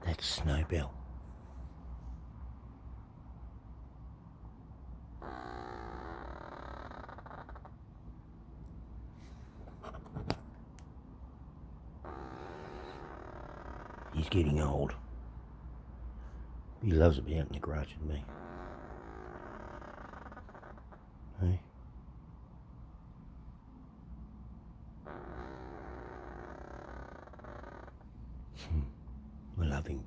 That's Snowbell. He's getting old. He loves to be out in the garage with me. Hey? I love him.